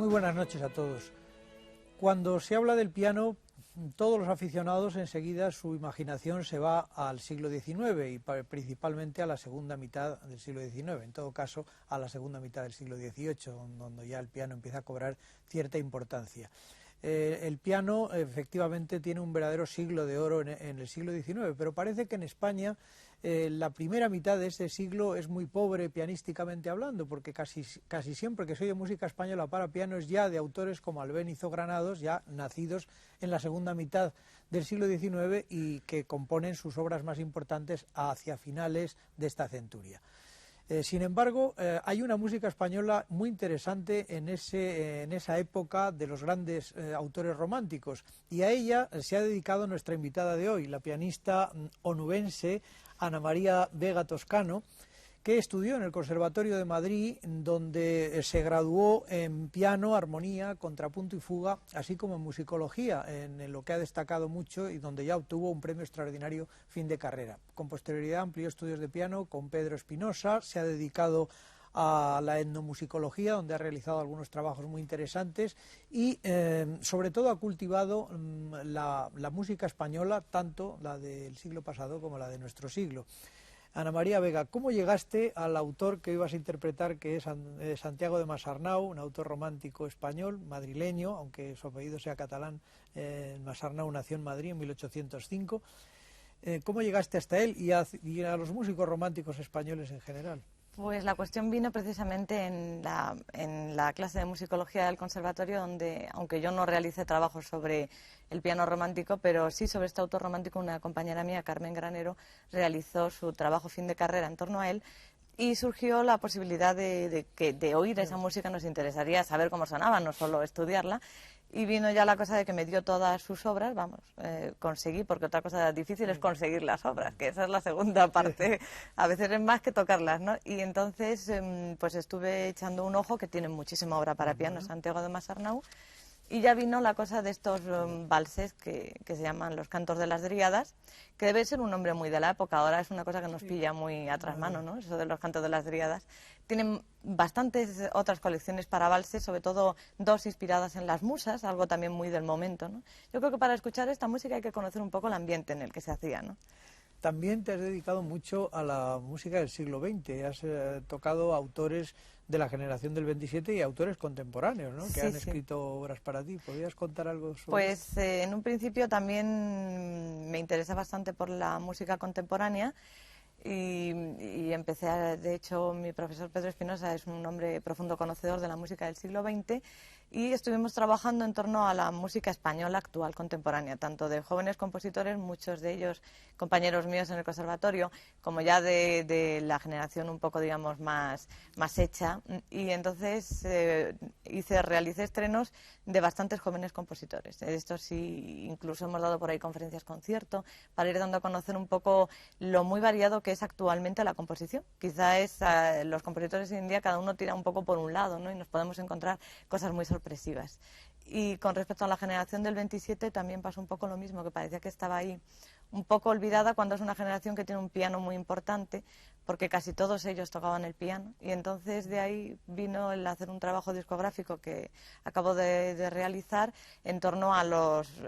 Muy buenas noches a todos. Cuando se habla del piano, todos los aficionados enseguida su imaginación se va al siglo XIX y principalmente a la segunda mitad del siglo XIX, en todo caso a la segunda mitad del siglo XVIII, donde ya el piano empieza a cobrar cierta importancia. El piano efectivamente tiene un verdadero siglo de oro en el siglo XIX, pero parece que en España la primera mitad de ese siglo es muy pobre pianísticamente hablando, porque casi siempre que se oye música española para piano es ya de autores como Albéniz o Granados, ya nacidos en la segunda mitad del siglo XIX y que componen sus obras más importantes hacia finales de esta centuria. Sin embargo, hay una música española muy interesante en esa época de los grandes autores románticos, y a ella se ha dedicado nuestra invitada de hoy, la pianista onubense Ana María Vega Toscano, que estudió en el Conservatorio de Madrid, donde se graduó en piano, armonía, contrapunto y fuga, así como en musicología, en lo que ha destacado mucho y donde ya obtuvo un premio extraordinario fin de carrera. Con posterioridad amplió estudios de piano con Pedro Espinosa, se ha dedicado a la etnomusicología, donde ha realizado algunos trabajos muy interesantes y sobre todo ha cultivado la música española, tanto la del siglo pasado como la de nuestro siglo. Ana María Vega, ¿cómo llegaste al autor que ibas a interpretar, que es Santiago de Masarnau, un autor romántico español, madrileño, aunque su apellido sea catalán? Masarnau nació en Madrid en 1805. ¿Cómo llegaste hasta él y a los músicos románticos españoles en general? Pues la cuestión vino precisamente en la clase de musicología del conservatorio, donde, aunque yo no realicé trabajos sobre el piano romántico, pero sí sobre este autor romántico, una compañera mía, Carmen Granero, realizó su trabajo fin de carrera en torno a él, y surgió la posibilidad de oír esa música. Nos interesaría saber cómo sonaba, no solo estudiarla. Y vino ya la cosa de que me dio todas sus obras, conseguí, porque otra cosa difícil es conseguir las obras, que esa es la segunda parte, a veces es más que tocarlas, ¿no? Y entonces, pues estuve echando un ojo, que tiene muchísima obra para piano, Santiago de Masarnau, y ya vino la cosa de estos valses que se llaman los cantos de las dríadas, que debe ser un nombre muy de la época, ahora es una cosa que nos pilla muy a trasmano, ¿no? Eso de los cantos de las dríadas. Tienen bastantes otras colecciones para valses, sobre todo dos inspiradas en las musas, algo también muy del momento, ¿no? Yo creo que para escuchar esta música hay que conocer un poco el ambiente en el que se hacía, ¿no? También te has dedicado mucho a la música del siglo XX, has tocado autores de la generación del 27 y autores contemporáneos, ¿no? Que han escrito obras para ti. ¿Podrías contar algo sobre eso? Pues en un principio también me interesa bastante por la música contemporánea. Y empecé, de hecho, mi profesor Pedro Espinosa es un hombre profundo conocedor de la música del siglo XX, y estuvimos trabajando en torno a la música española actual, contemporánea, tanto de jóvenes compositores, muchos de ellos compañeros míos en el conservatorio, como ya de la generación un poco, digamos, más hecha. Y entonces realicé estrenos de bastantes jóvenes compositores. Esto sí, incluso hemos dado por ahí conferencias concierto, para ir dando a conocer un poco lo muy variado que es actualmente la composición. Quizá los compositores hoy en día cada uno tira un poco por un lado, ¿no? Y nos podemos encontrar cosas muy sorpresivas. Y con respecto a la generación del 27 también pasó un poco lo mismo, que parecía que estaba ahí un poco olvidada, cuando es una generación que tiene un piano muy importante, porque casi todos ellos tocaban el piano, y entonces de ahí vino el hacer un trabajo discográfico que acabo de realizar en torno a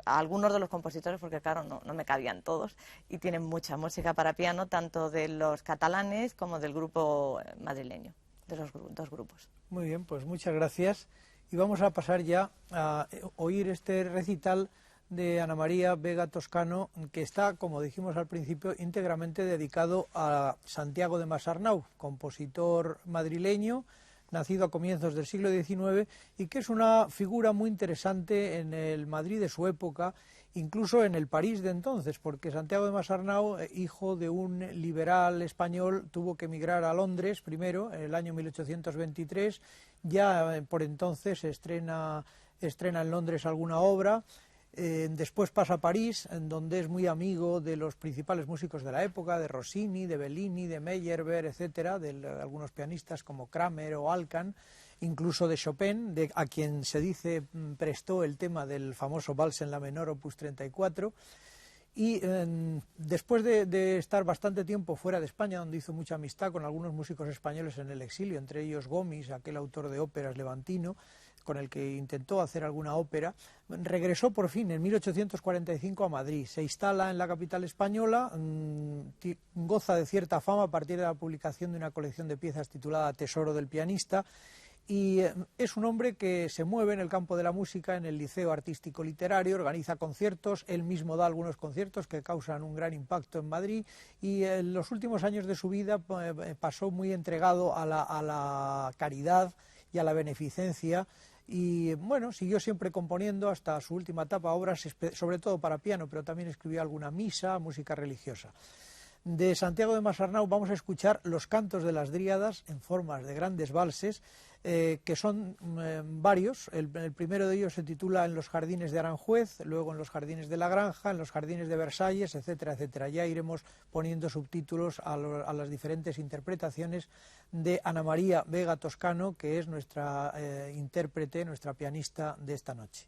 algunos de los compositores, porque claro, no me cabían todos, y tienen mucha música para piano, tanto de los catalanes como del grupo madrileño, de los dos grupos. Muy bien, pues muchas gracias, y vamos a pasar ya a oír este recital de Ana María Vega Toscano, que está, como dijimos al principio, íntegramente dedicado a Santiago de Masarnau, compositor madrileño, nacido a comienzos del siglo XIX, y que es una figura muy interesante en el Madrid de su época, incluso en el París de entonces, porque Santiago de Masarnau, hijo de un liberal español, tuvo que emigrar a Londres primero, en el año 1823, ya por entonces estrena en Londres alguna obra. Después pasa a París, en donde es muy amigo de los principales músicos de la época, de Rossini, de Bellini, de Meyerbeer, etcétera, de algunos pianistas como Kramer o Alkan, incluso de Chopin, a quien se dice prestó el tema del famoso Vals en la menor, opus 34. Y después de estar bastante tiempo fuera de España, donde hizo mucha amistad con algunos músicos españoles en el exilio, entre ellos Gomis, aquel autor de óperas levantino, con el que intentó hacer alguna ópera, regresó por fin en 1845 a Madrid, se instala en la capital española, goza de cierta fama a partir de la publicación de una colección de piezas titulada Tesoro del pianista, y es un hombre que se mueve en el campo de la música en el Liceo Artístico Literario, organiza conciertos, él mismo da algunos conciertos que causan un gran impacto en Madrid, y en los últimos años de su vida pasó muy entregado a la caridad y a la beneficencia, y bueno, siguió siempre componiendo hasta su última etapa obras, sobre todo para piano, pero también escribió alguna misa, música religiosa. De Santiago de Masarnau vamos a escuchar los cantos de las dríadas en formas de grandes valses, que son varios. El primero de ellos se titula En los jardines de Aranjuez, luego En los jardines de la Granja, En los jardines de Versalles, etcétera, etcétera. Ya iremos poniendo subtítulos a las diferentes interpretaciones de Ana María Vega Toscano, que es nuestra intérprete, nuestra pianista de esta noche.